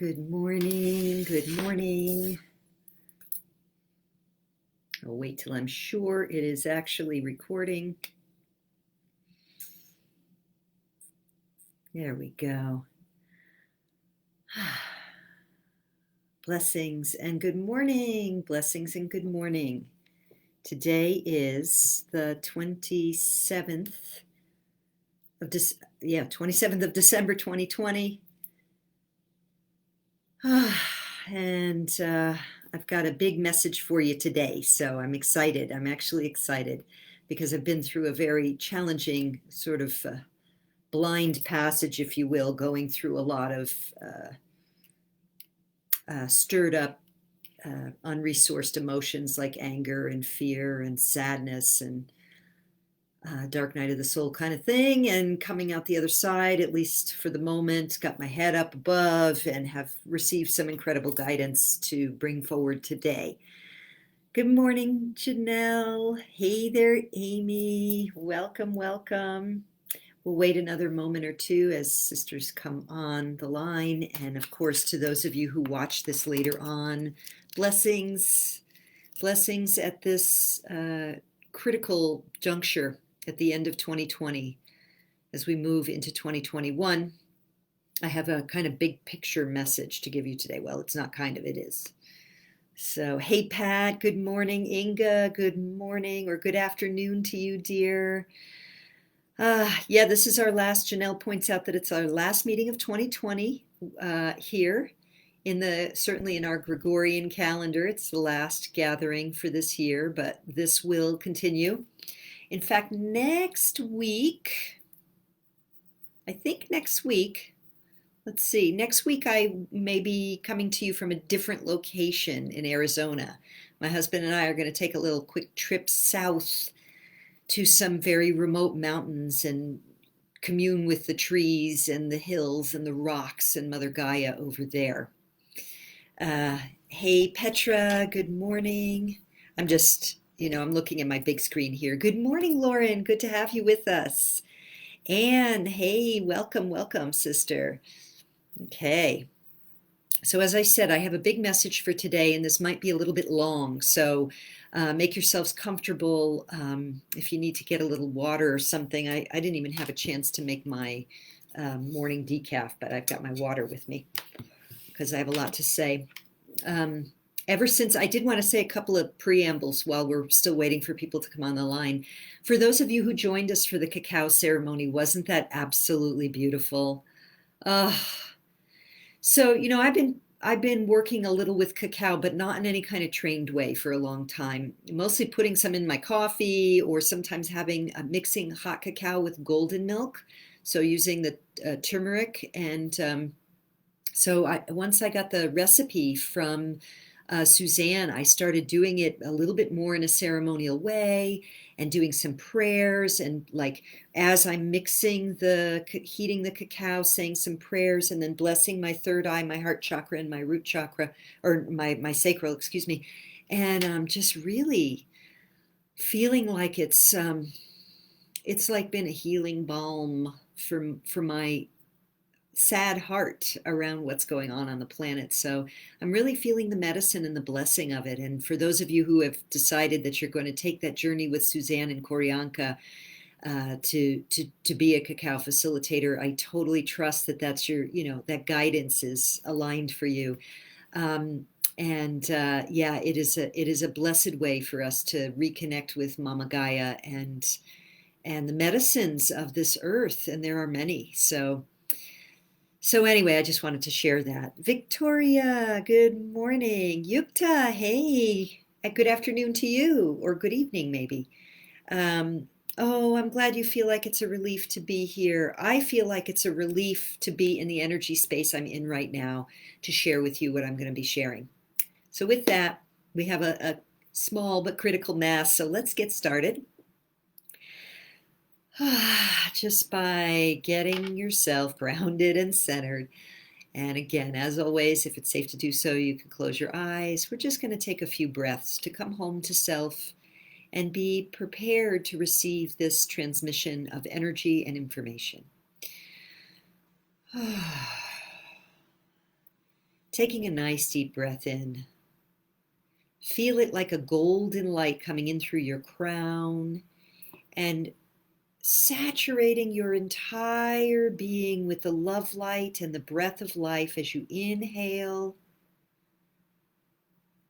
Good morning. Good morning. I'll wait till I'm sure it is actually recording. There we go. Blessings and good morning. Blessings and good morning. Today is the 27th of 27th of December 2020. And I've got a big message for you today, so I'm excited. I'm actually excited because I've been through a very challenging sort of blind passage, if you will, going through a lot of stirred up, unresourced emotions like anger and fear and sadness and dark night of the soul kind of thing, and coming out the other side, at least for the moment, got my head up above and have received some incredible guidance to bring forward today. Good morning, Janelle. Hey there, Amy. Welcome, welcome. We'll wait another moment or two as sisters come on the line. And of course, to those of you who watch this later on, blessings at this critical juncture at the end of 2020. As we move into 2021, I have a kind of big picture message to give you today. Well, it's not kind of, it is. So, hey, Pat, good morning. Inga, good morning or good afternoon to you, dear. Yeah, this is our last. Janelle points out that it's our last meeting of 2020 here certainly in our Gregorian calendar. It's the last gathering for this year, but this will continue. In fact, next week, next week I may be coming to you from a different location in Arizona. My husband and I are going to take a little quick trip south to some very remote mountains and commune with the trees and the hills and the rocks and Mother Gaia over there. Hey, Petra, good morning. I'm looking at my big screen here. Good morning, Lauren. Good to have you with us. Anne, hey, welcome, sister. Okay. So as I said, I have a big message for today, and this might be a little bit long. So make yourselves comfortable. If you need to get a little water or something, I didn't even have a chance to make my morning decaf, but I've got my water with me because I have a lot to say. Ever since, I did want to say a couple of preambles while we're still waiting for people to come on the line. For those of you who joined us for the cacao ceremony, wasn't that absolutely beautiful? So, I've been working a little with cacao, but not in any kind of trained way for a long time. Mostly putting some in my coffee, or sometimes mixing hot cacao with golden milk. So using the turmeric. And once I got the recipe from Suzanne, I started doing it a little bit more in a ceremonial way and doing some prayers, and like as I'm heating the cacao, saying some prayers, and then blessing my third eye, my heart chakra, and my root chakra, or my sacral, excuse me. And just really feeling like it's like been a healing balm for my sad heart around what's going on the planet. So I'm really feeling the medicine and the blessing of it. And for those of you who have decided that you're going to take that journey with Suzanne and Koryanka to be a cacao facilitator, I totally trust that that's that guidance is aligned for you. It is a blessed way for us to reconnect with Mama Gaia and the medicines of this earth, and there are many. So anyway, I just wanted to share that. Victoria, good morning. Yukta, hey, good afternoon to you, or good evening maybe. I'm glad you feel like it's a relief to be here. I feel like it's a relief to be in the energy space I'm in right now to share with you what I'm going to be sharing. So with that, we have a small but critical mass, so let's get started. Just by getting yourself grounded and centered. And again, as always, if it's safe to do so, you can close your eyes. We're just going to take a few breaths to come home to self and be prepared to receive this transmission of energy and information. Taking a nice deep breath in. Feel it like a golden light coming in through your crown and saturating your entire being with the love light and the breath of life as you inhale,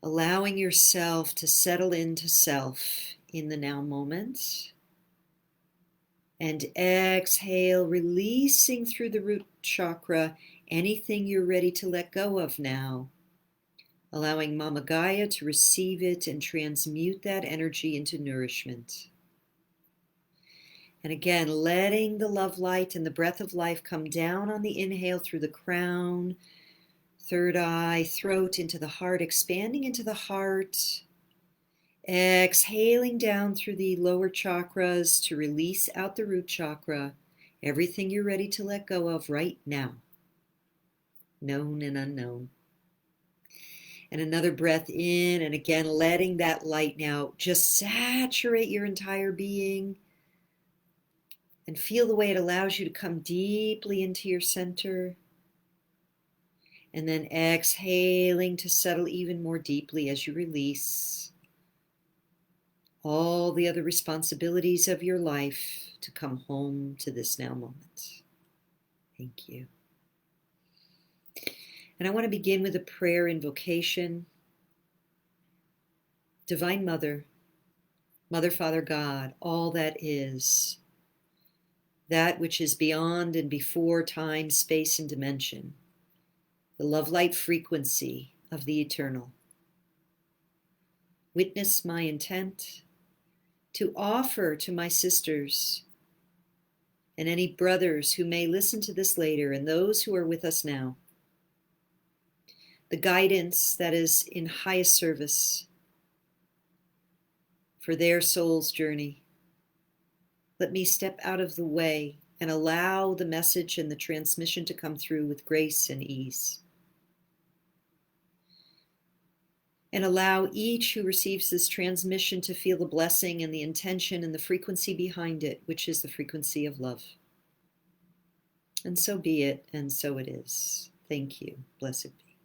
allowing yourself to settle into self in the now moment. And exhale, releasing through the root chakra anything you're ready to let go of now, allowing Mama Gaia to receive it and transmute that energy into nourishment. And again, letting the love light and the breath of life come down on the inhale through the crown, third eye, throat, into the heart, expanding into the heart. Exhaling down through the lower chakras to release out the root chakra, everything you're ready to let go of right now, known and unknown. And another breath in, and again, letting that light now just saturate your entire being. And feel the way it allows you to come deeply into your center. And then exhaling to settle even more deeply as you release all the other responsibilities of your life to come home to this now moment. Thank you. And I want to begin with a prayer invocation. Divine Mother, Mother, Father, God, all that is, that which is beyond and before time, space, and dimension, the love light frequency of the eternal. Witness my intent to offer to my sisters and any brothers who may listen to this later and those who are with us now, the guidance that is in highest service for their soul's journey. Let me step out of the way and allow the message and the transmission to come through with grace and ease. And allow each who receives this transmission to feel the blessing and the intention and the frequency behind it, which is the frequency of love. And so be it, and so it is. Thank you. Blessed be.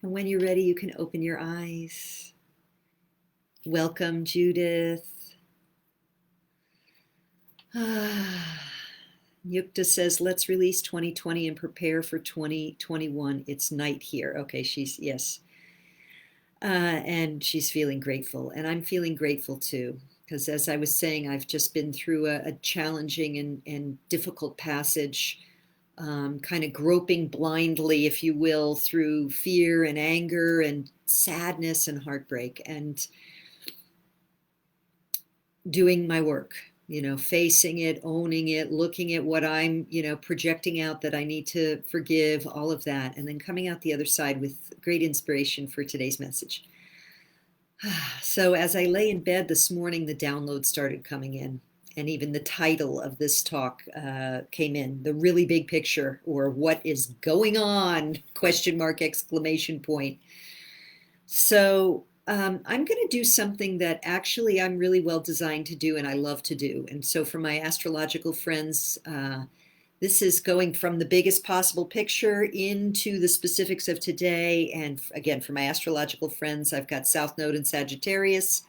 And when you're ready, you can open your eyes. Welcome, Judith. Yukta says, let's release 2020 and prepare for 2021. It's night here. Okay, yes. And she's feeling grateful. And I'm feeling grateful too. Because as I was saying, I've just been through a challenging and difficult passage, kind of groping blindly, if you will, through fear and anger and sadness and heartbreak, and doing my work. Facing it, owning it, looking at what I'm, projecting out that I need to forgive, all of that, and then coming out the other side with great inspiration for today's message. So as I lay in bed this morning, the download started coming in, and even the title of this talk came in, the really big picture, or what is going on, ? So I'm going to do something that actually I'm really well designed to do and I love to do. And so for my astrological friends, this is going from the biggest possible picture into the specifics of today. And again, for my astrological friends, I've got South Node in Sagittarius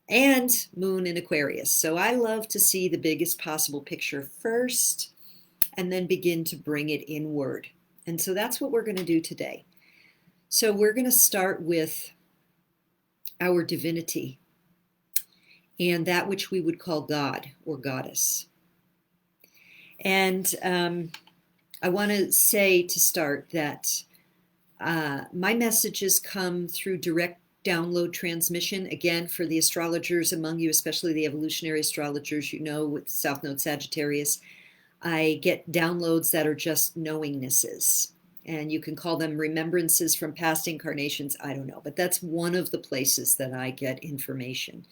and Moon in Aquarius. So I love to see the biggest possible picture first and then begin to bring it inward. And so that's what we're going to do today. So we're going to start with our divinity and that which we would call God or goddess. And I want to say to start that my messages come through direct download transmission. Again, for the astrologers among you, especially the evolutionary astrologers, with South Node Sagittarius, I get downloads that are just knowingnesses. And you can call them remembrances from past incarnations. I don't know, but that's one of the places that I get information.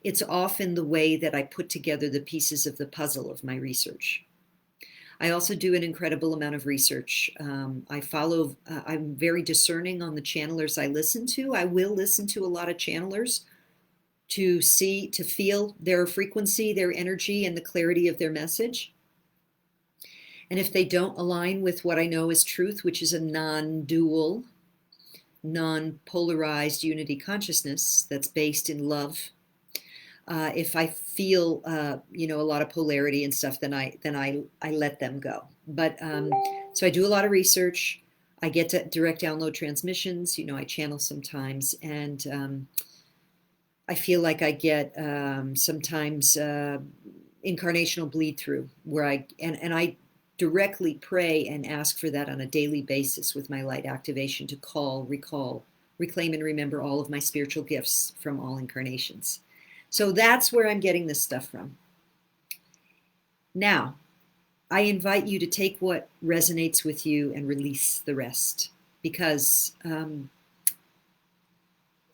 It's often the way that I put together the pieces of the puzzle of my research. I also do an incredible amount of research. I'm very discerning on the channelers I listen to. I will listen to a lot of channelers to feel their frequency, their energy, and the clarity of their message. And if they don't align with what I know is truth, which is a non-dual, non-polarized unity consciousness that's based in love, if I feel a lot of polarity and stuff, then I let them go. But so I do a lot of research. I get to direct download transmissions. I channel sometimes, and I feel like I get sometimes incarnational bleed through, where I directly pray and ask for that on a daily basis with my light activation to call, recall, reclaim, and remember all of my spiritual gifts from all incarnations. So that's where I'm getting this stuff from. Now, I invite you to take what resonates with you and release the rest, because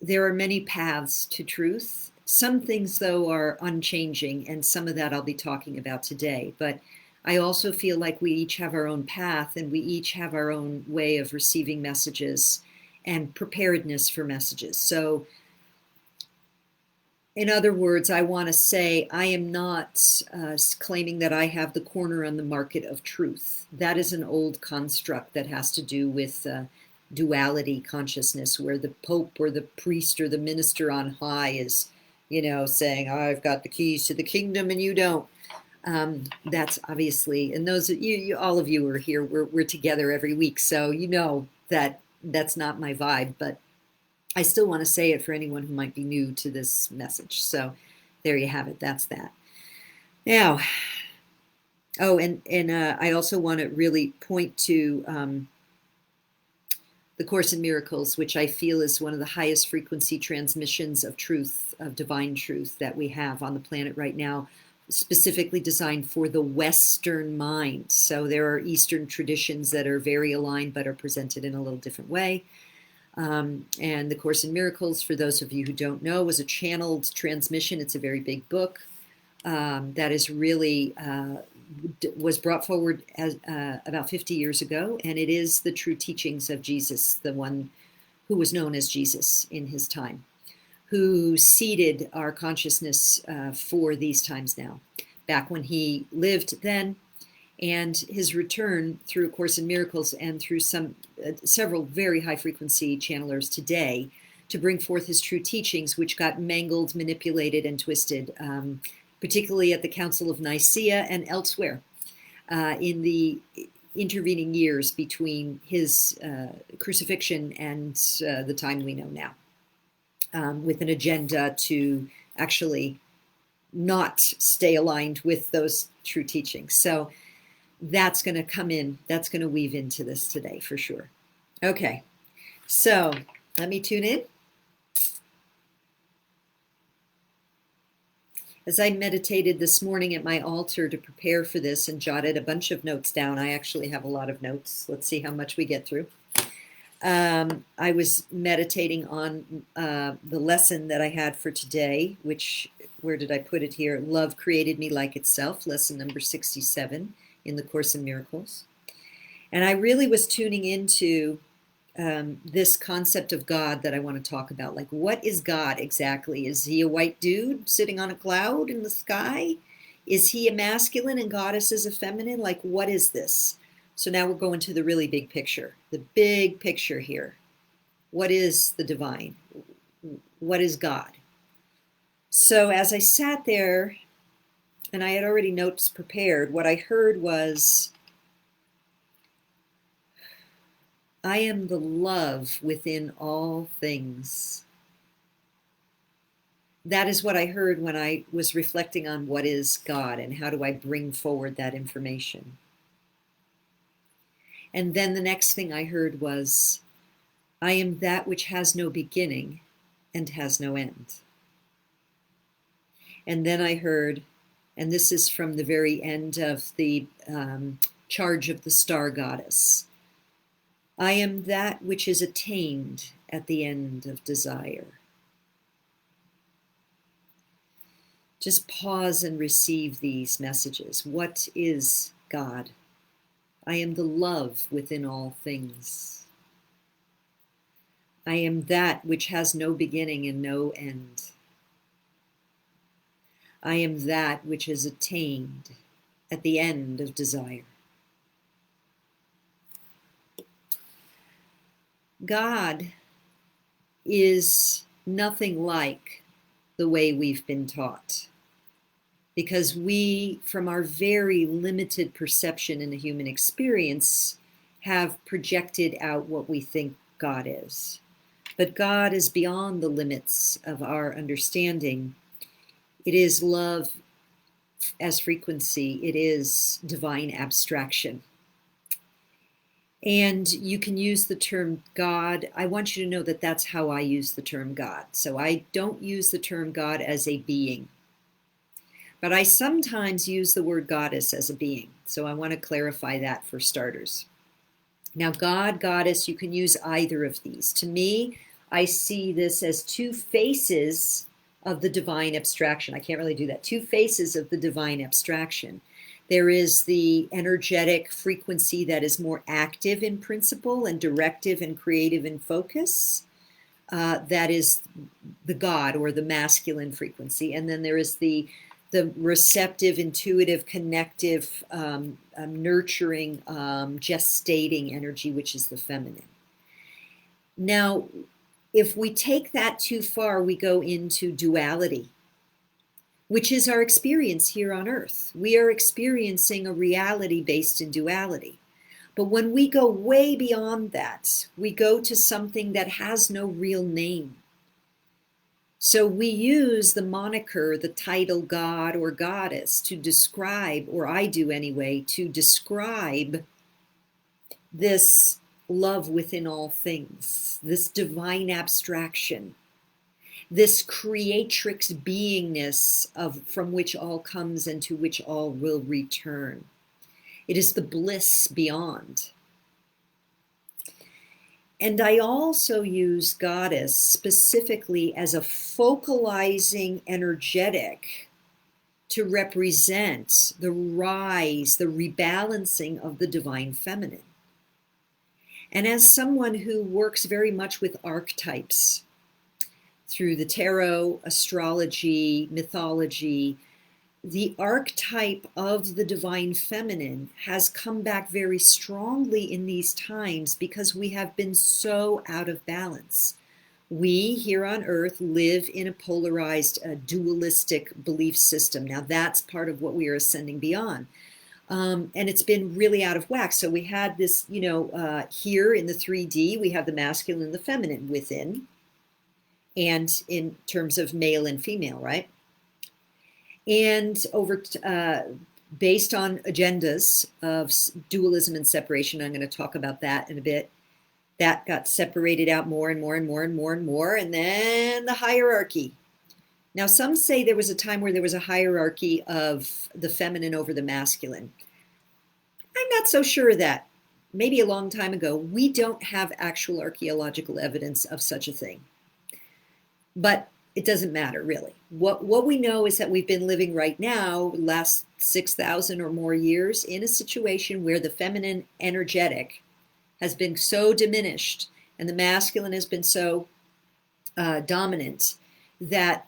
there are many paths to truth. Some things, though, are unchanging, and some of that I'll be talking about today. But I also feel like we each have our own path, and we each have our own way of receiving messages and preparedness for messages. So, in other words, I want to say I am not claiming that I have the corner on the market of truth. That is an old construct that has to do with duality consciousness, where the Pope or the priest or the minister on high is, saying, I've got the keys to the kingdom and you don't. That's obviously, and those you all of you are here, we're together every week, so that that's not my vibe, but I still want to say it for anyone who might be new to this message. So there you have it. That's that. Now, and I also want to really point to the Course in Miracles, which I feel is one of the highest frequency transmissions of truth, of divine truth that we have on the planet right now, specifically designed for the Western mind. So there are Eastern traditions that are very aligned but are presented in a little different way. And the Course in Miracles, for those of you who don't know, was a channeled transmission. It's a very big book that is really was brought forward as about 50 years ago, and it is the true teachings of Jesus, the one who was known as Jesus in his time, who seeded our consciousness for these times now, back when he lived then, and his return through A Course in Miracles and through several very high frequency channelers today to bring forth his true teachings, which got mangled, manipulated, and twisted, particularly at the Council of Nicaea and elsewhere in the intervening years between his crucifixion and the time we know now, with an agenda to actually not stay aligned with those true teachings. So that's going to come in, that's going to weave into this today for sure. Okay, so let me tune in. As I meditated this morning at my altar to prepare for this and jotted a bunch of notes down, I actually have a lot of notes. Let's see how much we get through. I was meditating on the lesson that I had for today, which, where did I put it here? Love created me like itself, lesson number 67 in the Course in Miracles. And I really was tuning into this concept of God that I want to talk about. Like, what is God exactly? Is he a white dude sitting on a cloud in the sky? Is he a masculine and goddess is a feminine? Like, what is this? So now we're going to the really big picture, the big picture here. What is the divine? What is God? So as I sat there, and I had already notes prepared, what I heard was, I am the love within all things. That is what I heard when I was reflecting on what is God and how do I bring forward that information. And then the next thing I heard was, I am that which has no beginning and has no end. And then I heard, and this is from the very end of the charge of the star goddess, I am that which is attained at the end of desire. Just pause and receive these messages. What is God? I am the love within all things. I am that which has no beginning and no end. I am that which is attained at the end of desire. God is nothing like the way we've been taught, because we, from our very limited perception in the human experience, have projected out what we think God is. But God is beyond the limits of our understanding. It is love as frequency. It is divine abstraction. And you can use the term God. I want you to know that that's how I use the term God. So I don't use the term God as a being, but I sometimes use the word goddess as a being. So I want to clarify that for starters. Now, God, goddess, you can use either of these. To me, I see this as two faces of the divine abstraction. I can't really do that. Two faces of the divine abstraction. There is the energetic frequency that is more active in principle and directive and creative in focus. That is the God, or the masculine frequency. And then there is the receptive, intuitive, connective, nurturing, gestating energy, which is the feminine. Now, if we take that too far, we go into duality, which is our experience here on Earth. We are experiencing a reality based in duality. But when we go way beyond that, we go to something that has no real name. So we use the moniker, the title God or goddess to describe, or I do anyway, to describe this love within all things, this divine abstraction, this creatrix beingness from which all comes and to which all will return. It is the bliss beyond. And I also use goddess specifically as a focalizing energetic to represent the rise, the rebalancing of the divine feminine. And as someone who works very much with archetypes through the tarot, astrology, mythology, the archetype of the divine feminine has come back very strongly in these times because we have been so out of balance. We here on Earth live in a polarized, dualistic belief system. Now that's part of what we are ascending beyond. And it's been really out of whack. So we had this, here in the 3D, we have the masculine and the feminine within, and in terms of male and female, right? And based on agendas of dualism and separation, I'm going to talk about that in a bit, that got separated out more and more and more and more and more. And then the hierarchy. Now, some say there was a time where there was a hierarchy of the feminine over the masculine. I'm not so sure of that. Maybe a long time ago. We don't have actual archaeological evidence of such a thing. But it doesn't matter, really. What we know is that we've been living right now, last 6,000 or more years, in a situation where the feminine energetic has been so diminished and the masculine has been so dominant that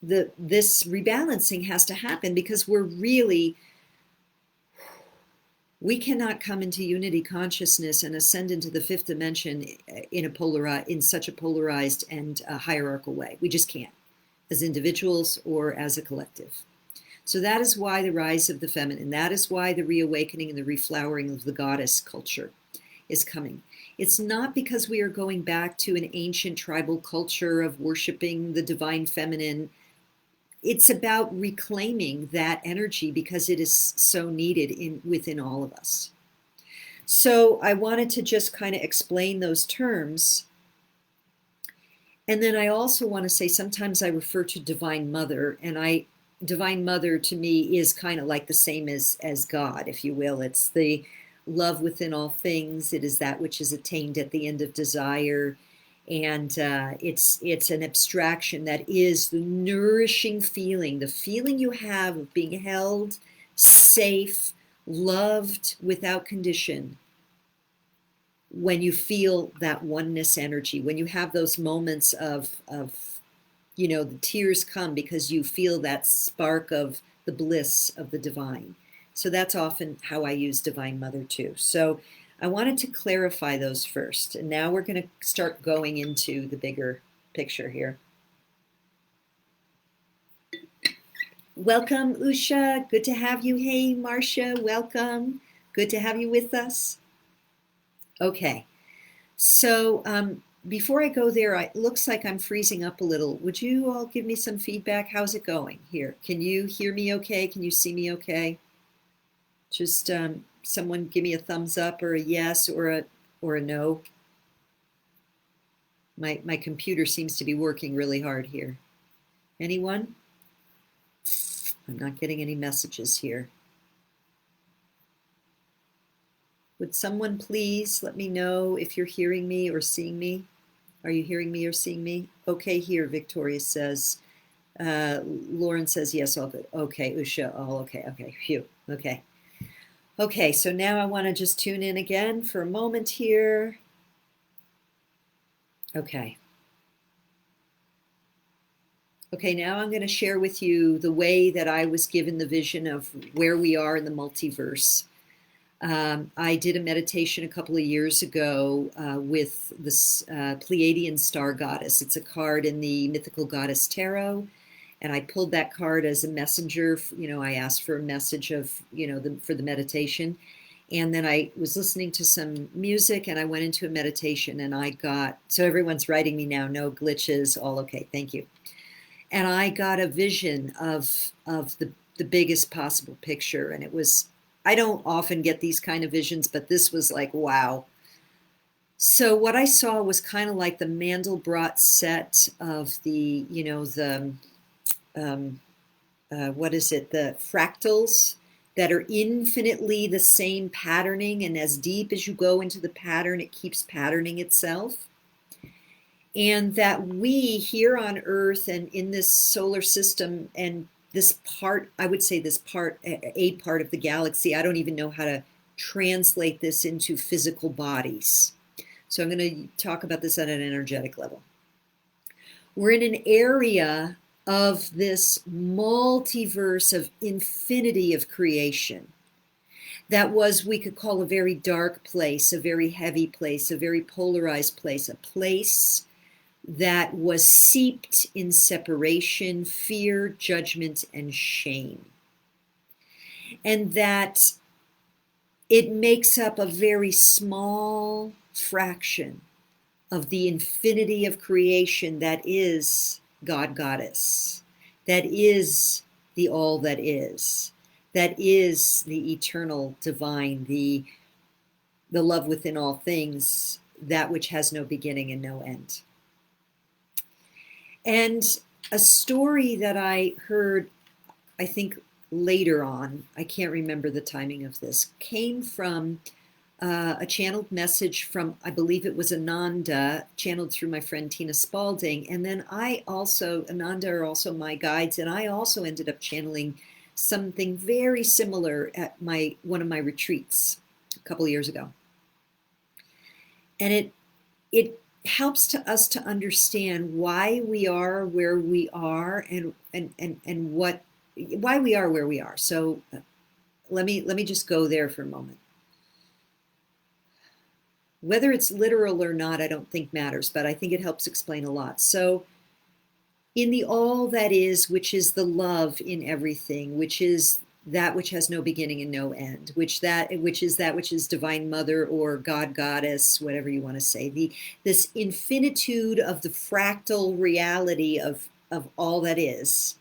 this rebalancing has to happen, because we cannot come into unity consciousness and ascend into the fifth dimension in such a polarized and hierarchical way. We just can't, as individuals or as a collective. So that is why the rise of the feminine, that is why the reawakening and the reflowering of the goddess culture is coming. It's not because we are going back to an ancient tribal culture of worshiping the divine feminine. It's about reclaiming that energy because it is so needed within all of us. So I wanted to just kind of explain those terms. And then I also want to say sometimes I refer to Divine Mother, and Divine Mother to me is kind of like the same as God, if you will. It's the love within all things. It is that which is attained at the end of desire. And it's an abstraction that is the nourishing feeling, the feeling you have of being held, safe, loved without condition. When you feel that oneness energy, when you have those moments of the tears come because you feel that spark of the bliss of the divine. So that's often how I use Divine Mother too. So I wanted to clarify those first, and now we're going to start going into the bigger picture here. Welcome, Usha. Good to have you. Hey, Marcia, welcome. Good to have you with us. Okay, so before I go there, it looks like I'm freezing up a little. Would you all give me some feedback? How's it going here? Can you hear me okay? Can you see me okay? Just someone give me a thumbs up or a yes or a no. My computer seems to be working really hard here. Anyone? I'm not getting any messages here. Would someone please let me know if you're hearing me or seeing me? Are you hearing me or seeing me? Okay, here, Victoria says. Lauren says, yes, all good. Okay, Usha, all okay. Okay, phew, okay. Okay, so now I want to just tune in again for a moment here. Okay. Okay, now I'm going to share with you the way that I was given the vision of where we are in the multiverse. I did a meditation a couple of years ago with this Pleiadian star goddess. It's a card in the Mythical Goddess Tarot. And I pulled that card as a messenger. You know, I asked for a message of, you know, for the meditation. And then I was listening to some music and I went into a meditation and I got, so everyone's writing me now, no glitches, all okay, thank you. And I got a vision of the biggest possible picture. And it was, I don't often get these kind of visions, but this was like, wow. So what I saw was kind of like the Mandelbrot set of the, you know, the, what is it? The fractals that are infinitely the same patterning. And as deep as you go into the pattern, it keeps patterning itself. And that we here on Earth and in this solar system and this part, I would say this part, a part of the galaxy, I don't even know how to translate this into physical bodies. So I'm going to talk about this at an energetic level. We're in an area of this multiverse of infinity of creation. That was, we could call a very dark place, a very heavy place, a very polarized place, a place that was seeped in separation, fear, judgment, and shame. And that it makes up a very small fraction of the infinity of creation that is God, Goddess, that is the all that is the eternal divine, the love within all things, that which has no beginning and no end. And a story that I heard, I think later on, I can't remember the timing of this, came from a channeled message from, I believe it was Ananda, channeled through my friend Tina Spalding. And then I also, Ananda are also my guides, and I also ended up channeling something very similar at one of my retreats a couple of years ago. And it helps to us to understand why we are where we are and why we are where we are. So let me just go there for a moment. Whether it's literal or not, I don't think matters, but I think it helps explain a lot. So in the all that is, which is the love in everything, which is that which has no beginning and no end, which is that which is Divine Mother or God, Goddess, whatever you want to say, this infinitude of the fractal reality of all that is,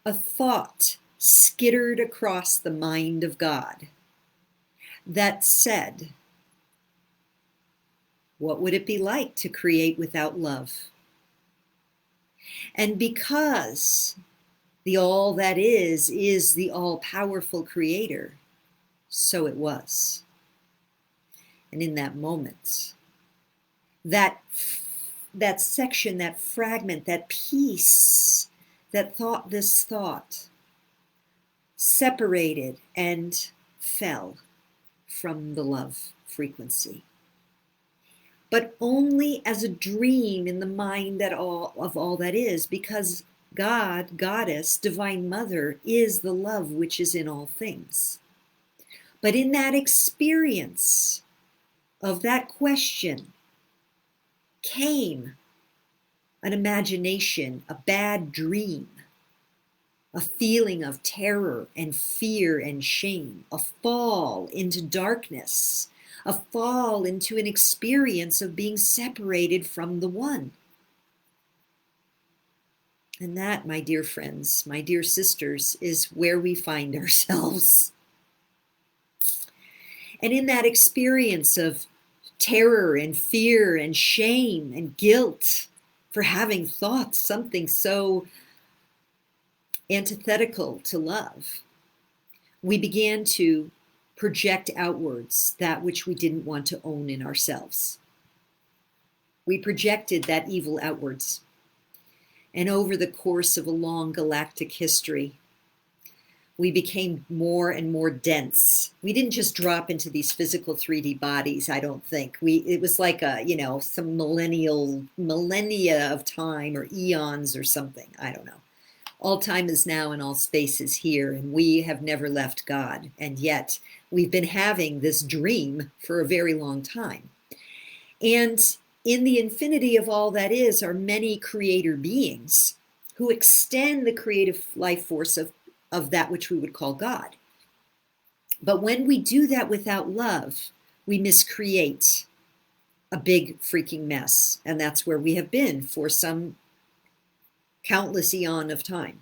a thought skittered across the mind of God that said, what would it be like to create without love? And because the all that is the all-powerful creator, so it was. And in that moment, that section, that fragment, that piece, this thought separated and fell from the love frequency. But only as a dream in the mind of all that is, because God, Goddess, Divine Mother is the love which is in all things. But in that experience of that question came an imagination, a bad dream, a feeling of terror and fear and shame, a fall into darkness, a fall into an experience of being separated from the one. And that, my dear friends, my dear sisters, is where we find ourselves. And in that experience of terror and fear and shame and guilt for having thought something so antithetical to love, we began to project outwards that which we didn't want to own in ourselves. We projected that evil outwards. And over the course of a long galactic history, we became more and more dense. We didn't just drop into these physical 3D bodies, I don't think. It was like some millennia of time or eons or something. I don't know. All time is now and all space is here, and we have never left God. And yet we've been having this dream for a very long time. And in the infinity of all that is are many creator beings who extend the creative life force of that which we would call God. But when we do that without love, we miscreate a big freaking mess. And that's where we have been for some countless eon of time.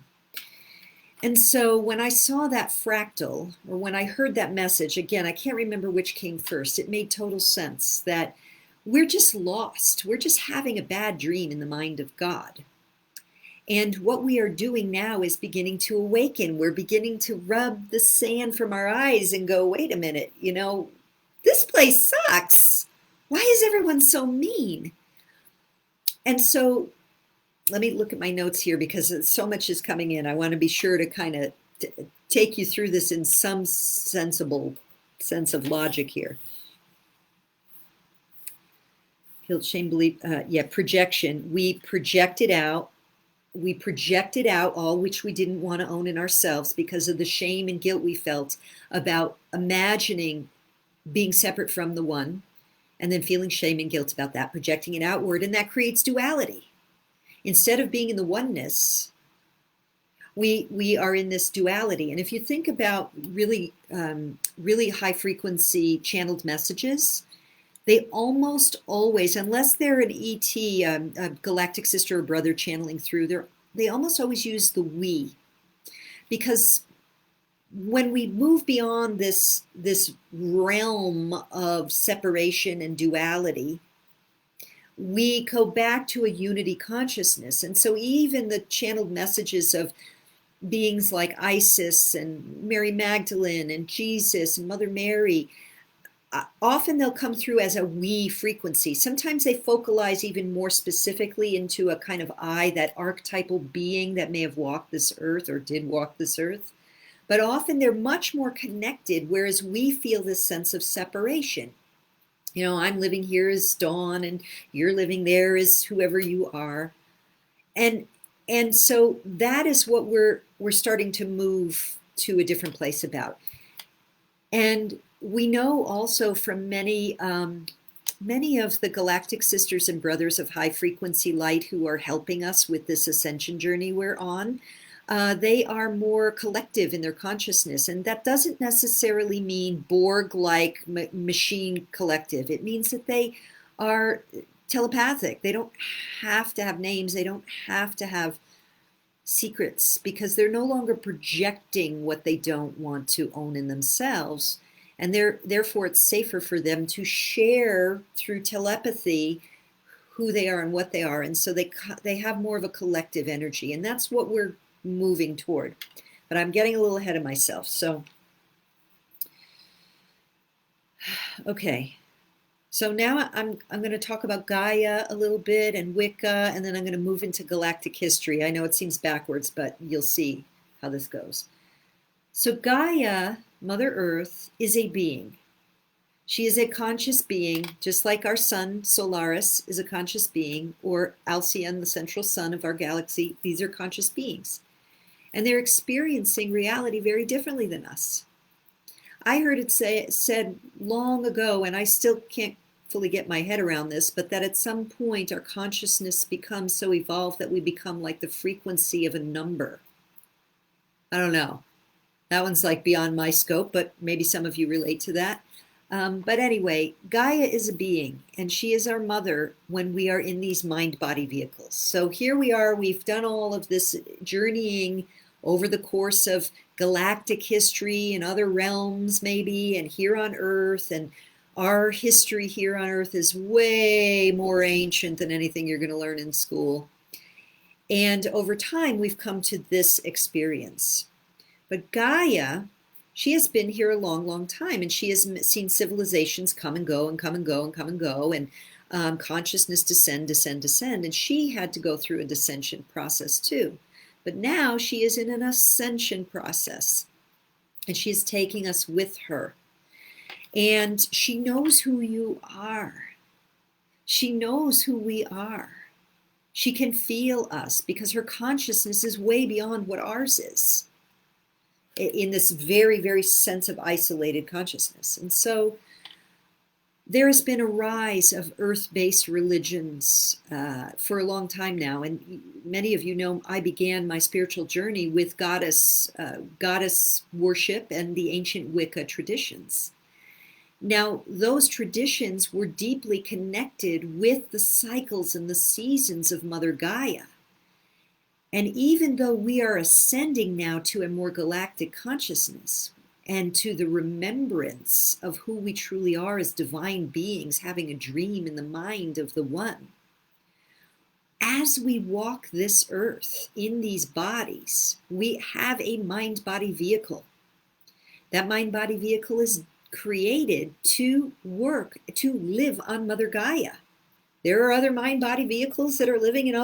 And so when I saw that fractal, or when I heard that message, again, I can't remember which came first, it made total sense that we're just lost. We're just having a bad dream in the mind of God. And what we are doing now is beginning to awaken. We're beginning to rub the sand from our eyes and go, wait a minute, this place sucks. Why is everyone so mean? And so let me look at my notes here because so much is coming in. I want to be sure to kind of take you through this in some sensible sense of logic here. Guilt, shame, belief, projection. We projected out all which we didn't want to own in ourselves because of the shame and guilt we felt about imagining being separate from the one, and then feeling shame and guilt about that, projecting it outward, and that creates duality. Instead of being in the oneness, we are in this duality. And if you think about really high frequency channeled messages, they almost always, unless they're an ET, a galactic sister or brother channeling through, they almost always use the we. Because when we move beyond this realm of separation and duality, we go back to a unity consciousness. And so even the channeled messages of beings like Isis and Mary Magdalene and Jesus and Mother Mary, often they'll come through as a we frequency. Sometimes they focalize even more specifically into a kind of I, that archetypal being that may have walked this earth or did walk this earth. But often they're much more connected, whereas we feel this sense of separation. I'm living here as Dawn, and you're living there as whoever you are. And so that is what we're starting to move to a different place about. And we know also from many of the galactic sisters and brothers of high frequency light who are helping us with this ascension journey we're on, they are more collective in their consciousness. And that doesn't necessarily mean Borg-like machine collective. It means that they are telepathic. They don't have to have names. They don't have to have secrets, because they're no longer projecting what they don't want to own in themselves. And therefore, it's safer for them to share through telepathy who they are and what they are. And so they have more of a collective energy. And that's what we're moving toward. But I'm getting a little ahead of myself. So, okay. So now I'm going to talk about Gaia a little bit and Wicca, and then I'm going to move into galactic history. I know it seems backwards, but you'll see how this goes. So Gaia, Mother Earth, is a being. She is a conscious being, just like our sun, Solaris, is a conscious being, or Alcyon, the central sun of our galaxy. These are conscious beings. And they're experiencing reality very differently than us. I heard it said long ago, and I still can't fully get my head around this, but that at some point our consciousness becomes so evolved that we become like the frequency of a number. I don't know. That one's like beyond my scope, but maybe some of you relate to that. But anyway, Gaia is a being, and she is our mother when we are in these mind-body vehicles. So here we are, we've done all of this journeying over the course of galactic history and other realms maybe, and here on Earth, and our history here on Earth is way more ancient than anything you're going to learn in school. And over time, we've come to this experience. But Gaia, she has been here a long, long time, and she has seen civilizations come and go and come and go and come and go, and consciousness descend, descend, descend. And she had to go through a descension process too. But now she is in an ascension process, and she is taking us with her. And she knows who you are. She knows who we are. She can feel us because her consciousness is way beyond what ours is, in this very, very sense of isolated consciousness. And so there has been a rise of earth-based religions for a long time now. And many of you know I began my spiritual journey with goddess worship and the ancient Wicca traditions. Now, those traditions were deeply connected with the cycles and the seasons of Mother Gaia. And even though we are ascending now to a more galactic consciousness and to the remembrance of who we truly are as divine beings, having a dream in the mind of the One, as we walk this earth in these bodies, we have a mind-body vehicle. That mind-body vehicle is created to work, to live on Mother Gaia. There are other mind-body vehicles that are living on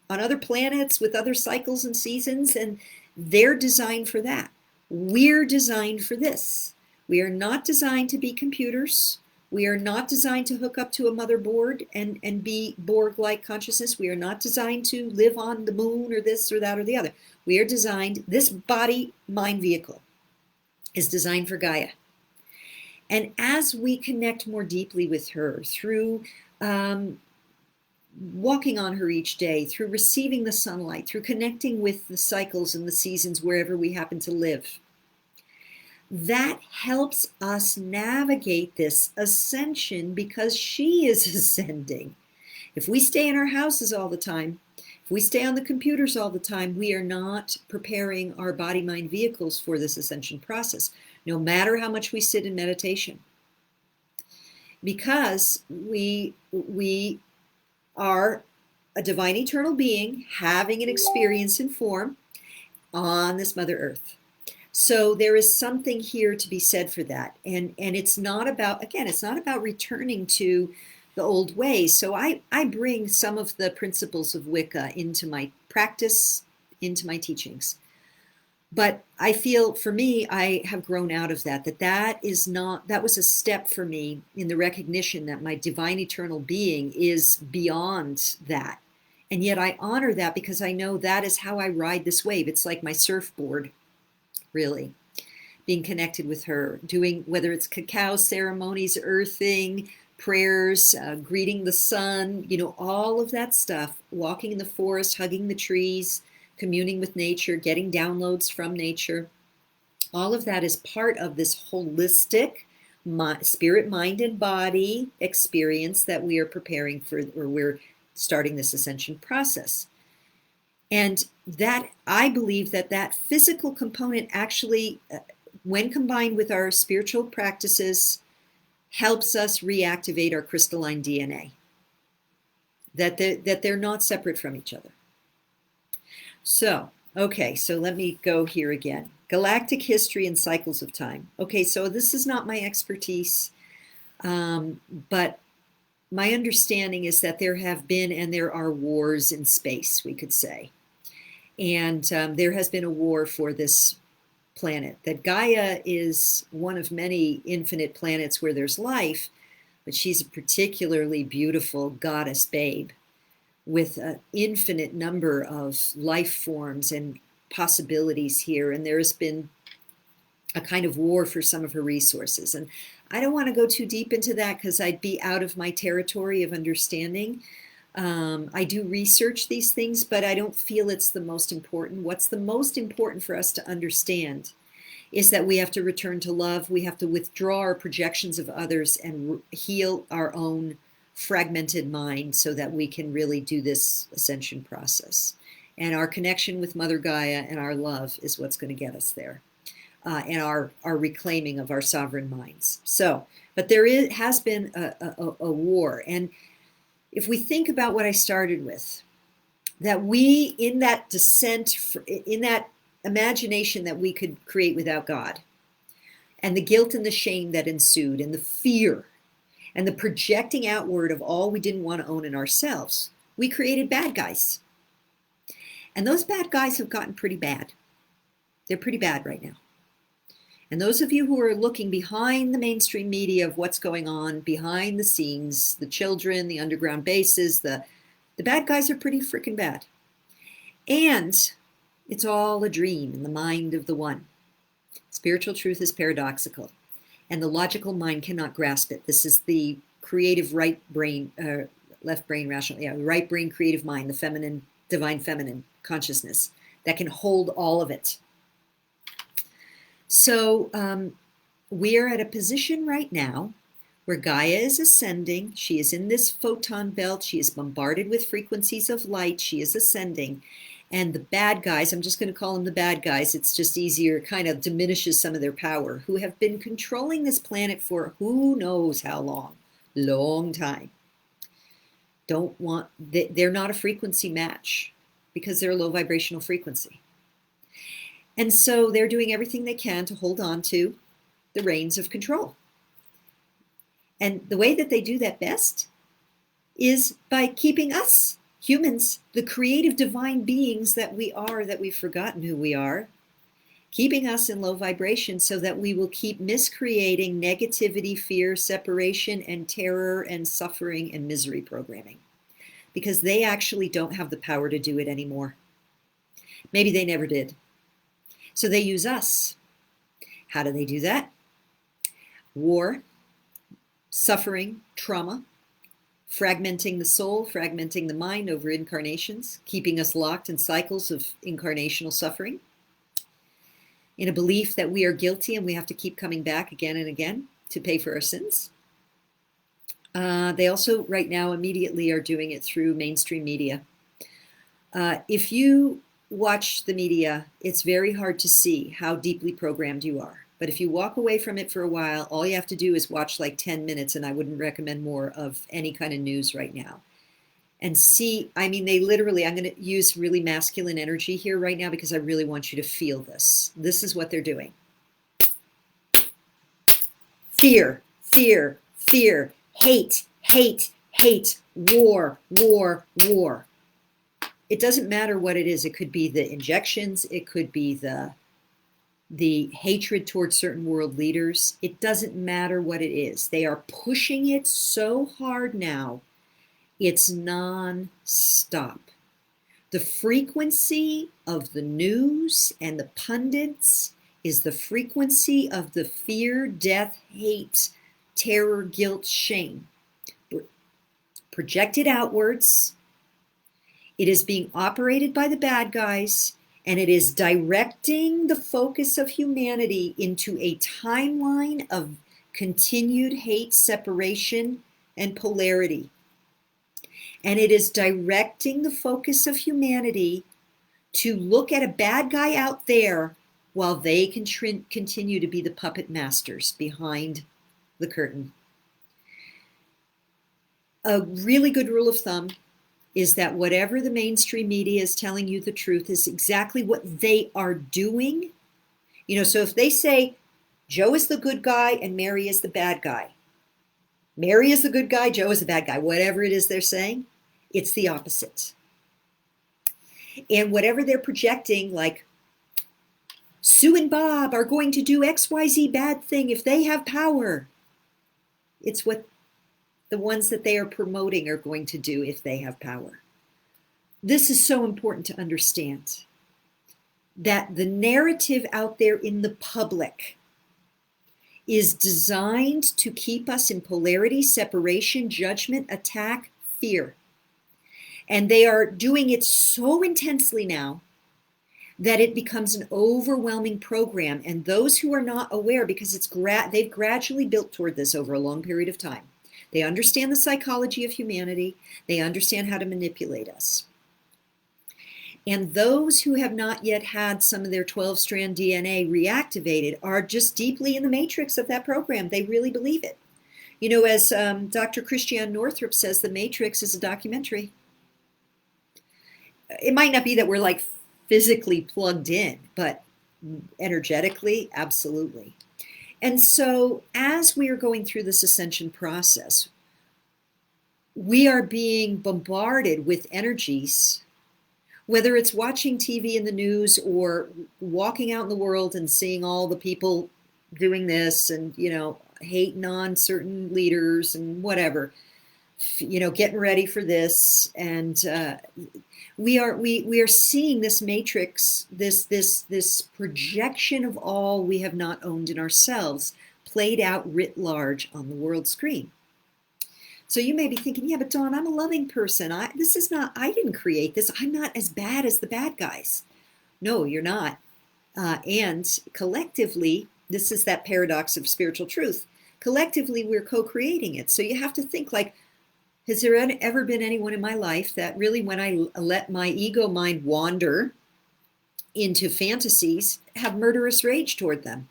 other planets with other cycles and seasons, and they're designed for that. We're designed for this. We are not designed to be computers. We are not designed to hook up to a motherboard and be Borg-like consciousness. We are not designed to live on the moon or this or that or the other. We are designed, this body-mind vehicle is designed for Gaia. And as we connect more deeply with her through walking on her each day, through receiving the sunlight, through connecting with the cycles and the seasons wherever we happen to live, that helps us navigate this ascension because she is ascending. If we stay in our houses all the time, if we stay on the computers all the time, we are not preparing our body-mind vehicles for this ascension process, no matter how much we sit in meditation. Because we are a divine eternal being having an experience in form on this Mother Earth. So there is something here to be said for that. And it's not about, again, it's not about returning to the old ways. So I bring some of the principles of Wicca into my practice, into my teachings. But I feel, for me, I have grown out of that that was a step for me in the recognition that my divine eternal being is beyond that. And yet I honor that because I know that is how I ride this wave. It's like my surfboard, really, being connected with her, doing, whether it's cacao ceremonies, earthing, prayers, greeting the sun, all of that stuff, walking in the forest, hugging the trees, communing with nature, getting downloads from nature. All of that is part of this holistic spirit, mind, and body experience that we are preparing for, or we're starting this ascension process. And that, I believe that physical component actually, when combined with our spiritual practices, helps us reactivate our crystalline DNA. That they're not separate from each other. So, okay, so let me go here again. Galactic history and cycles of time. Okay, so this is not my expertise, but my understanding is that there have been and there are wars in space, we could say. And there has been a war for this planet. That Gaia is one of many infinite planets where there's life, but she's a particularly beautiful goddess babe with an infinite number of life forms and possibilities here. And there has been a kind of war for some of her resources. And I don't want to go too deep into that because I'd be out of my territory of understanding. I do research these things, but I don't feel it's the most important. What's the most important for us to understand is that we have to return to love. We have to withdraw our projections of others and heal our own fragmented mind so that we can really do this ascension process. And our connection with Mother Gaia and our love is what's going to get us there. And our reclaiming of our sovereign minds. So, but has been a war. And if we think about what I started with, that we, in that descent, in that imagination that we could create without God, and the guilt and the shame that ensued, and the fear, and the projecting outward of all we didn't want to own in ourselves, we created bad guys. And those bad guys have gotten pretty bad. They're pretty bad right now. And those of you who are looking behind the mainstream media of what's going on behind the scenes, the children, the underground bases, the bad guys are pretty freaking bad. And it's all a dream in the mind of the one. Spiritual truth is paradoxical, and the logical mind cannot grasp it. This is the creative right brain, left brain, rational, right brain, creative mind, the feminine, divine feminine consciousness that can hold all of it. So we're at a position right now where Gaia is ascending. She is in this photon belt. She is bombarded with frequencies of light. She is ascending. And the bad guys, I'm just going to call them the bad guys. It's just easier, kind of diminishes some of their power, who have been controlling this planet for who knows how long time. They're not a frequency match because they're a low vibrational frequency. And so they're doing everything they can to hold on to the reins of control. And the way that they do that best is by keeping us, humans, the creative divine beings that we are, that we've forgotten who we are, keeping us in low vibration so that we will keep miscreating negativity, fear, separation, and terror, and suffering, and misery programming. Because they actually don't have the power to do it anymore. Maybe they never did. So they use us. How do they do that? War, suffering, trauma, fragmenting the soul, fragmenting the mind over incarnations, keeping us locked in cycles of incarnational suffering, in a belief that we are guilty and we have to keep coming back again and again to pay for our sins. They also right now immediately are doing it through mainstream media. If you watch the media, it's very hard to see how deeply programmed you are. But if you walk away from it for a while, all you have to do is watch like 10 minutes, and I wouldn't recommend more of any kind of news right now. And see, I mean, they literally, I'm going to use really masculine energy here right now because I really want you to feel this. This is what they're doing. Fear, fear, fear, hate, hate, hate, war, war, war. It doesn't matter what it is. It could be the injections. It could be the hatred towards certain world leaders. It doesn't matter what it is. They are pushing it so hard now. It's non-stop. The frequency of the news and the pundits is the frequency of the fear, death, hate, terror, guilt, shame. Projected outwards. It is being operated by the bad guys, and it is directing the focus of humanity into a timeline of continued hate, separation, and polarity. And it is directing the focus of humanity to look at a bad guy out there while they can continue to be the puppet masters behind the curtain. A really good rule of thumb is that whatever the mainstream media is telling you the truth is exactly what they are doing. You know, so if they say Joe is the good guy and Mary is the bad guy, Mary is the good guy, Joe is the bad guy, whatever it is they're saying, it's the opposite. And whatever they're projecting, like Sue and Bob are going to do XYZ bad thing if they have power, it's what the ones that they are promoting are going to do if they have power. This is so important to understand, that the narrative out there in the public is designed to keep us in polarity, separation, judgment, attack, fear. And they are doing it so intensely now that it becomes an overwhelming program. And those who are not aware, because they've gradually built toward this over a long period of time, they understand the psychology of humanity, they understand how to manipulate us. And those who have not yet had some of their 12-strand DNA reactivated are just deeply in the matrix of that program. They really believe it. You know, as Dr. Christiane Northrup says, the Matrix is a documentary. It might not be that we're like physically plugged in, but energetically, absolutely. And so as we are going through this ascension process, we are being bombarded with energies, whether it's watching TV in the news or walking out in the world and seeing all the people doing this and, you know, hating on certain leaders and whatever, you know, getting ready for this. And we are seeing this matrix, this projection of all we have not owned in ourselves played out writ large on the world screen. So you may be thinking, yeah, but Dawn, I'm a loving person. I didn't create this. I'm not as bad as the bad guys. No, you're not. And collectively, this is that paradox of spiritual truth. Collectively, we're co-creating it. So you have to think like, has there ever been anyone in my life that really, when I let my ego mind wander into fantasies, have murderous rage toward them?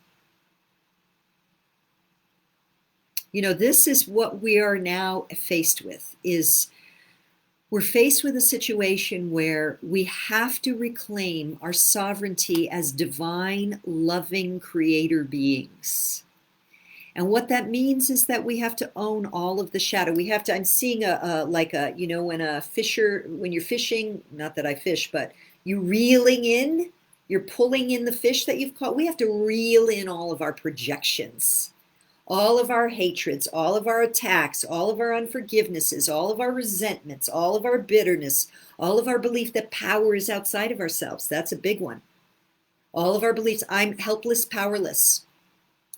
You know, this is what we are now faced with, is we're faced with a situation where we have to reclaim our sovereignty as divine, loving creator beings. And what that means is that we have to own all of the shadow. We have to, I'm seeing you know, when you're fishing, not that I fish, but you reeling in, you're pulling in the fish that you've caught. We have to reel in all of our projections, all of our hatreds, all of our attacks, all of our unforgivenesses, all of our resentments, all of our bitterness, all of our belief that power is outside of ourselves. That's a big one. All of our beliefs, I'm helpless, powerless.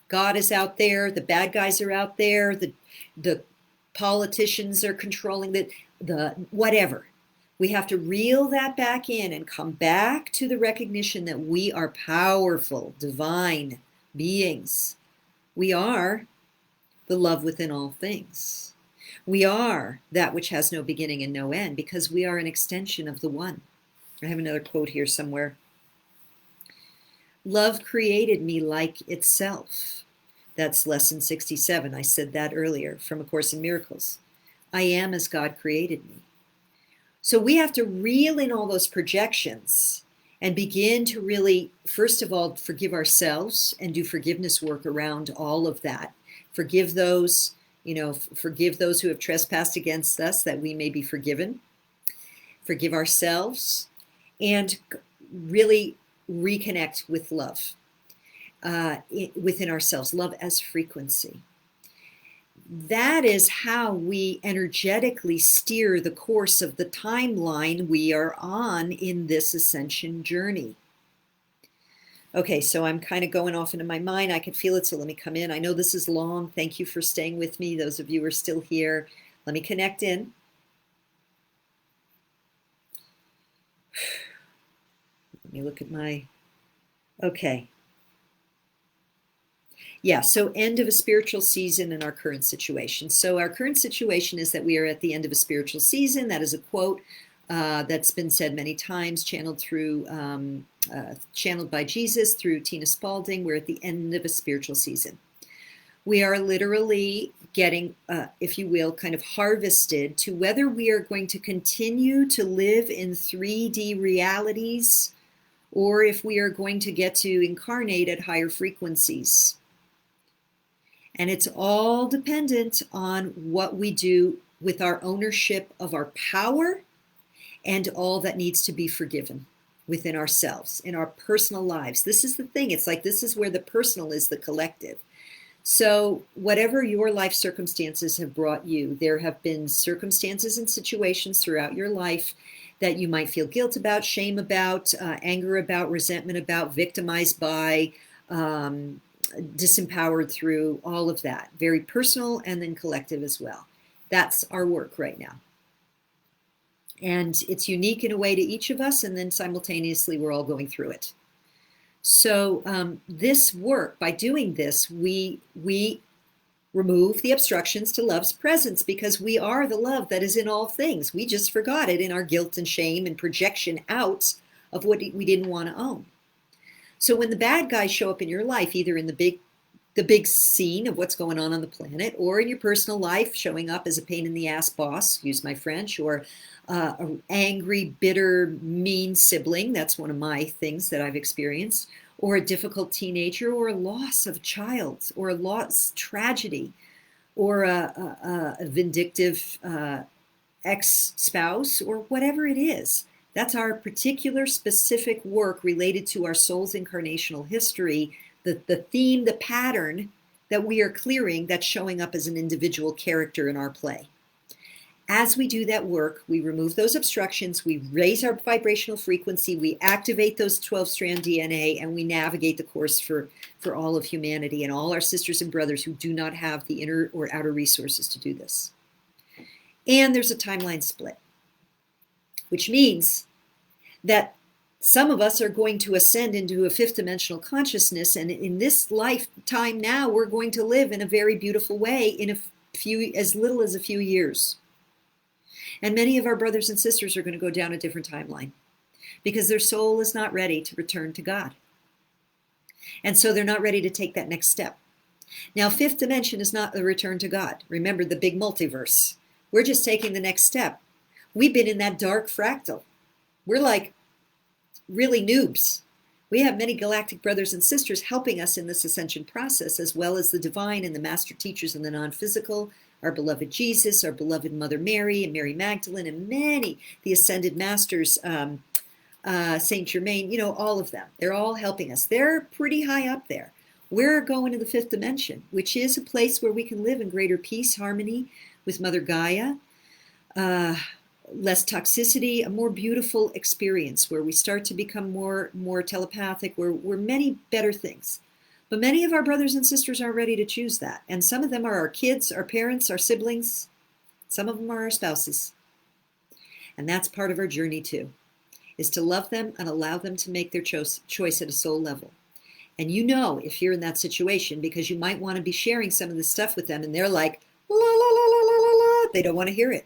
God is out there, the bad guys are out there, the politicians are controlling the whatever. We have to reel that back in and come back to the recognition that we are powerful, divine beings. We are the love within all things. We are that which has no beginning and no end, because we are an extension of the one. I have another quote here somewhere. Love created me like itself. That's lesson 67. I said that earlier from A Course in Miracles. I am as God created me. So we have to reel in all those projections and begin to really, first of all, forgive ourselves and do forgiveness work around all of that. Forgive those, you know, forgive those who have trespassed against us, that we may be forgiven. Forgive ourselves and really reconnect with love within ourselves, love as frequency. That is how we energetically steer the course of the timeline we are on in this ascension journey. Okay, so I'm kind of going off into my mind. I can feel it, so let me come in. I know this is long. Thank you for staying with me. Those of you who are still here, let me connect in. Let me look at my, okay. Yeah, so end of a spiritual season in our current situation. So our current situation is that we are at the end of a spiritual season. That is a quote that's been said many times, channeled by Jesus through Tina Spalding. We're at the end of a spiritual season. We are literally getting, if you will, kind of harvested to whether we are going to continue to live in 3D realities or if we are going to get to incarnate at higher frequencies. And it's all dependent on what we do with our ownership of our power and all that needs to be forgiven within ourselves, in our personal lives. This is the thing. It's like this is where the personal is the collective. So whatever your life circumstances have brought you, there have been circumstances and situations throughout your life that you might feel guilt about, shame about, anger about, resentment about, victimized by, disempowered through all of that, very personal and then collective as well. That's our work right now. And it's unique in a way to each of us, and then simultaneously we're all going through it. So this work, by doing this, we remove the obstructions to love's presence, because we are the love that is in all things. We just forgot it in our guilt and shame and projection out of what we didn't want to own. So when the bad guys show up in your life, either in the big scene of what's going on the planet, or in your personal life, showing up as a pain in the ass boss, use my French, or an angry, bitter, mean sibling, that's one of my things that I've experienced, or a difficult teenager, or a loss of a child, or a loss, tragedy, or a vindictive ex-spouse, or whatever it is. That's our particular specific work related to our soul's incarnational history, the theme, the pattern that we are clearing that's showing up as an individual character in our play. As we do that work, we remove those obstructions, we raise our vibrational frequency, we activate those 12-strand DNA, and we navigate the course for all of humanity and all our sisters and brothers who do not have the inner or outer resources to do this. And there's a timeline split, which means that some of us are going to ascend into a fifth dimensional consciousness, and in this lifetime now, we're going to live in a very beautiful way in as little as a few years. And many of our brothers and sisters are going to go down a different timeline because their soul is not ready to return to God. And so they're not ready to take that next step. Now, fifth dimension is not the return to God. Remember the big multiverse. We're just taking the next step. We've been in that dark fractal. We're like really noobs. We have many galactic brothers and sisters helping us in this ascension process, as well as the divine and the master teachers in the non-physical, our beloved Jesus, our beloved Mother Mary, and Mary Magdalene, and many, the ascended masters, Saint Germain, all of them. They're all helping us. They're pretty high up there. We're going to the fifth dimension, which is a place where we can live in greater peace, harmony with Mother Gaia, less toxicity, a more beautiful experience where we start to become more telepathic, where we're many better things. But many of our brothers and sisters aren't ready to choose that. And some of them are our kids, our parents, our siblings. Some of them are our spouses. And that's part of our journey too, is to love them and allow them to make their choice at a soul level. And if you're in that situation, because you might want to be sharing some of this stuff with them and they're like, la, la, la, la, la, la, la. They don't want to hear it.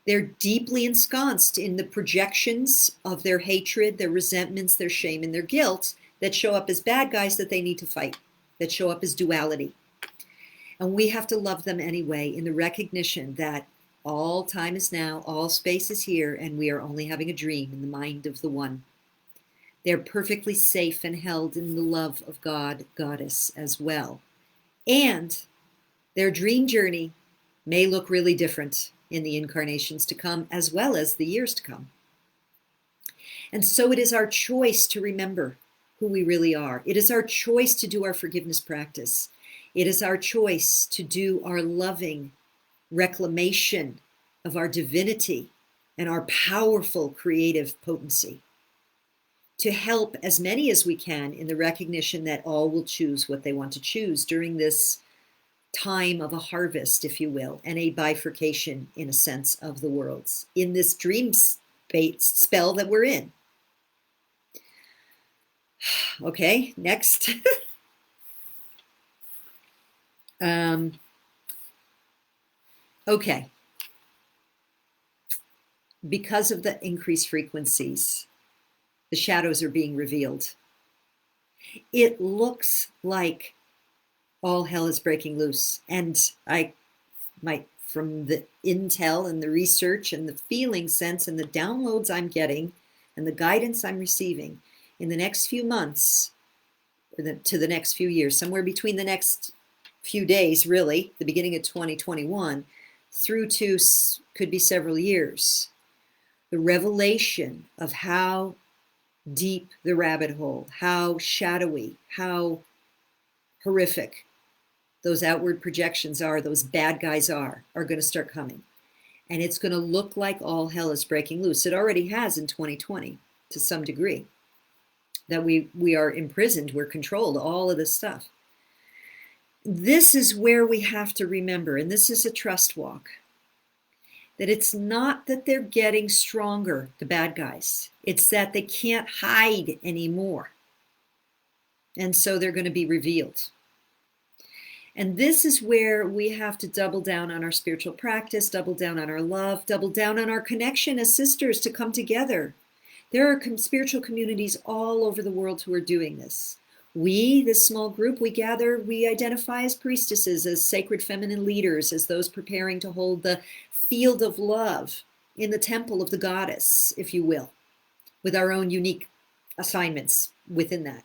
They're deeply ensconced in the projections of their hatred, their resentments, their shame, and their guilt that show up as bad guys that they need to fight, that show up as duality. And we have to love them anyway, in the recognition that all time is now, all space is here, and we are only having a dream in the mind of the one. They're perfectly safe and held in the love of God, Goddess as well. And their dream journey may look really different in the incarnations to come, as well as the years to come. And so it is our choice to remember who we really are. It is our choice to do our forgiveness practice. It is our choice to do our loving reclamation of our divinity and our powerful creative potency, to help as many as we can in the recognition that all will choose what they want to choose during this time of a harvest, if you will, and a bifurcation, in a sense, of the worlds in this dream spell that we're in. Okay, next. Okay. Because of the increased frequencies, the shadows are being revealed. It looks like all hell is breaking loose. And from the intel and the research and the feeling sense and the downloads I'm getting and the guidance I'm receiving, in the next few months, to the next few years, somewhere between the next few days, really, the beginning of 2021, through to could be several years, the revelation of how deep the rabbit hole, how shadowy, how horrific those outward projections are, those bad guys are going to start coming. And it's going to look like all hell is breaking loose. It already has in 2020 to some degree. That we are imprisoned, we're controlled, all of this stuff. this is where we have to remember, and this is a trust walk, that it's not that they're getting stronger, the bad guys. It's that they can't hide anymore. And so they're going to be revealed. And this is where we have to double down on our spiritual practice, double down on our love, double down on our connection as sisters to come together. There are spiritual communities all over the world who are doing this. We, this small group, we gather, we identify as priestesses, as sacred feminine leaders, as those preparing to hold the field of love in the temple of the goddess, if you will, with our own unique assignments within that.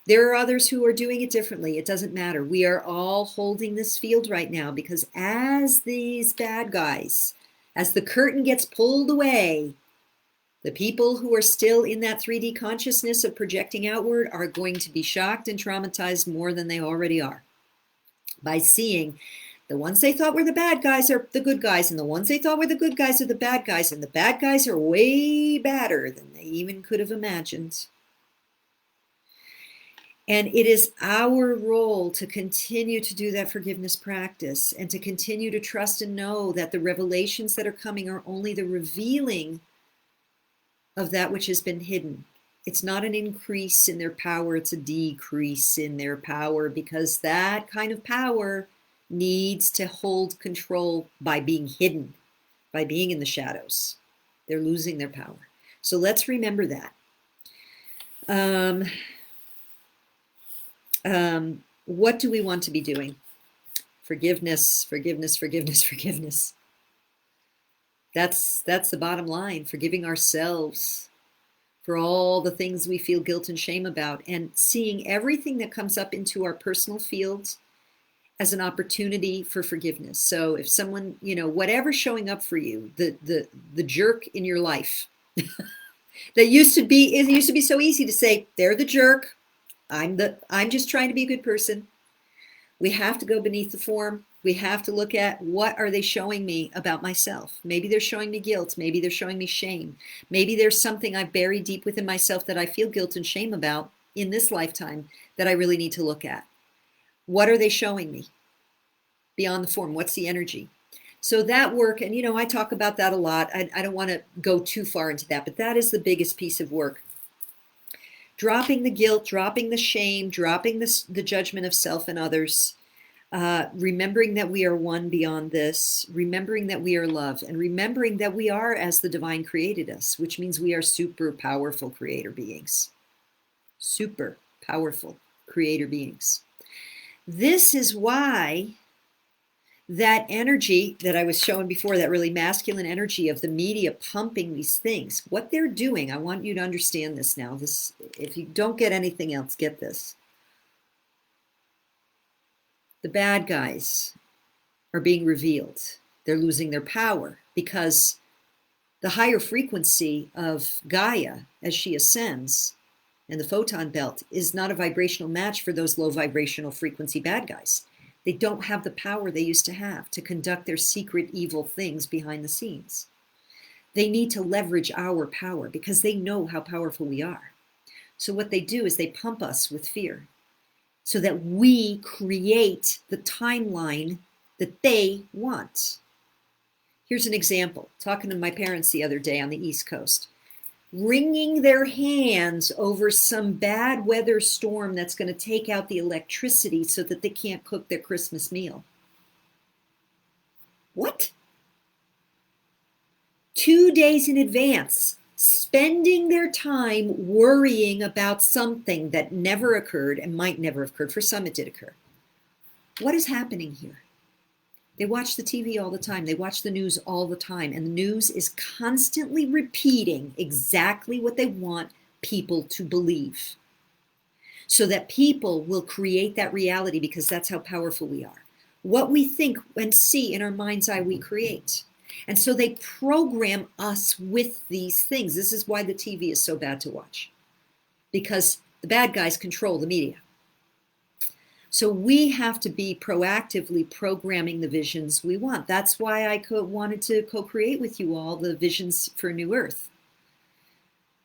There are others who are doing it differently. It doesn't matter. We are all holding this field right now because as these bad guys, as the curtain gets pulled away, the people who are still in that 3D consciousness of projecting outward are going to be shocked and traumatized more than they already are by seeing the ones they thought were the bad guys are the good guys, and the ones they thought were the good guys are the bad guys, and the bad guys are way badder than they even could have imagined. And it is our role to continue to do that forgiveness practice and to continue to trust and know that the revelations that are coming are only the revealing of that which has been hidden. It's not an increase in their power, it's a decrease in their power, because that kind of power needs to hold control by being hidden, by being in the shadows. They're losing their power. So let's remember that. What do we want to be doing? Forgiveness, forgiveness, forgiveness, forgiveness. That's the bottom line. Forgiving ourselves for all the things we feel guilt and shame about, and seeing everything that comes up into our personal fields as an opportunity for forgiveness. So if someone, whatever's showing up for you, the jerk in your life, it used to be so easy to say, they're the jerk. I'm just trying to be a good person. We have to go beneath the form. We have to look at, what are they showing me about myself? Maybe they're showing me guilt. Maybe they're showing me shame. Maybe there's something I've buried deep within myself that I feel guilt and shame about in this lifetime that I really need to look at. What are they showing me beyond the form? What's the energy? So that work, and I talk about that a lot. I don't want to go too far into that, but that is the biggest piece of work. Dropping the guilt, dropping the shame, dropping the judgment of self and others, remembering that we are one beyond this, remembering that we are love, and remembering that we are as the divine created us, which means we are super powerful creator beings. Super powerful creator beings. This is why that energy that I was showing before, that really masculine energy of the media pumping these things, what they're doing, I want you to understand this now. This, if you don't get anything else, get this. The bad guys are being revealed. They're losing their power because the higher frequency of Gaia as she ascends and the photon belt is not a vibrational match for those low vibrational frequency bad guys. They don't have the power they used to have to conduct their secret evil things behind the scenes. They need to leverage our power because they know how powerful we are. So what they do is they pump us with fear so that we create the timeline that they want. Here's an example. Talking to my parents the other day on the East Coast, wringing their hands over some bad weather storm that's going to take out the electricity so that they can't cook their Christmas meal. What? 2 days in advance, spending their time worrying about something that never occurred and might never have occurred. For some, it did occur. What is happening here? They watch the TV all the time. They watch the news all the time. And the news is constantly repeating exactly what they want people to believe. So that people will create that reality because that's how powerful we are. What we think and see in our mind's eye, we create. And so they program us with these things. This is why the TV is so bad to watch. Because the bad guys control the media. So we have to be proactively programming the visions we want. That's why I wanted to co-create with you all the visions for New Earth.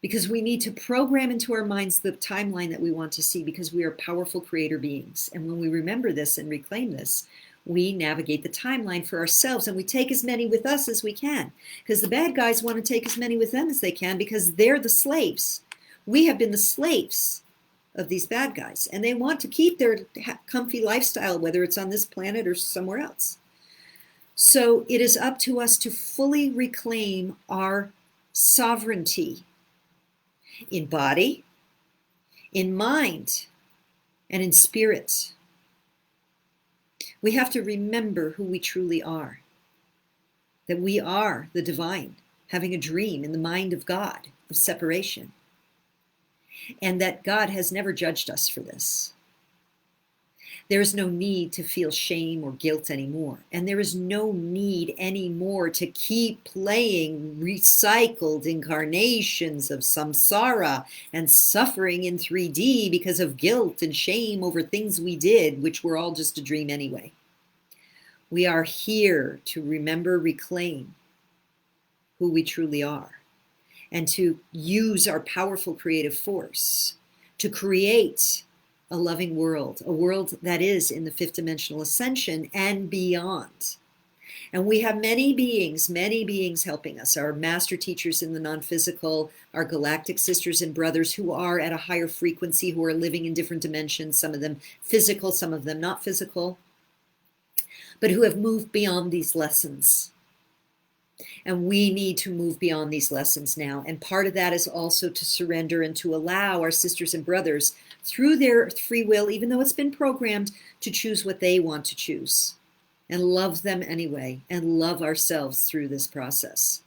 because we need to program into our minds the timeline that we want to see, because we are powerful creator beings. And when we remember this and reclaim this, we navigate the timeline for ourselves, and we take as many with us as we can, because the bad guys want to take as many with them as they can, because they're the slaves. We have been the slaves of these bad guys, and they want to keep their comfy lifestyle, whether it's on this planet or somewhere else. So it is up to us to fully reclaim our sovereignty in body, in mind, and in spirit. We have to remember who we truly are, that we are the divine, having a dream in the mind of God of separation, and that God has never judged us for this. There is no need to feel shame or guilt anymore, and there is no need anymore to keep playing recycled incarnations of samsara and suffering in 3D because of guilt and shame over things we did, which were all just a dream anyway. We are here to remember, reclaim who we truly are, and to use our powerful creative force to create a loving world, a world that is in the fifth dimensional ascension and beyond. And we have many beings helping us, our master teachers in the non-physical, our galactic sisters and brothers who are at a higher frequency, who are living in different dimensions, some of them physical, some of them not physical, but who have moved beyond these lessons. And we need to move beyond these lessons now. And part of that is also to surrender and to allow our sisters and brothers, through their free will, even though it's been programmed, to choose what they want to choose, and love them anyway, and love ourselves through this process.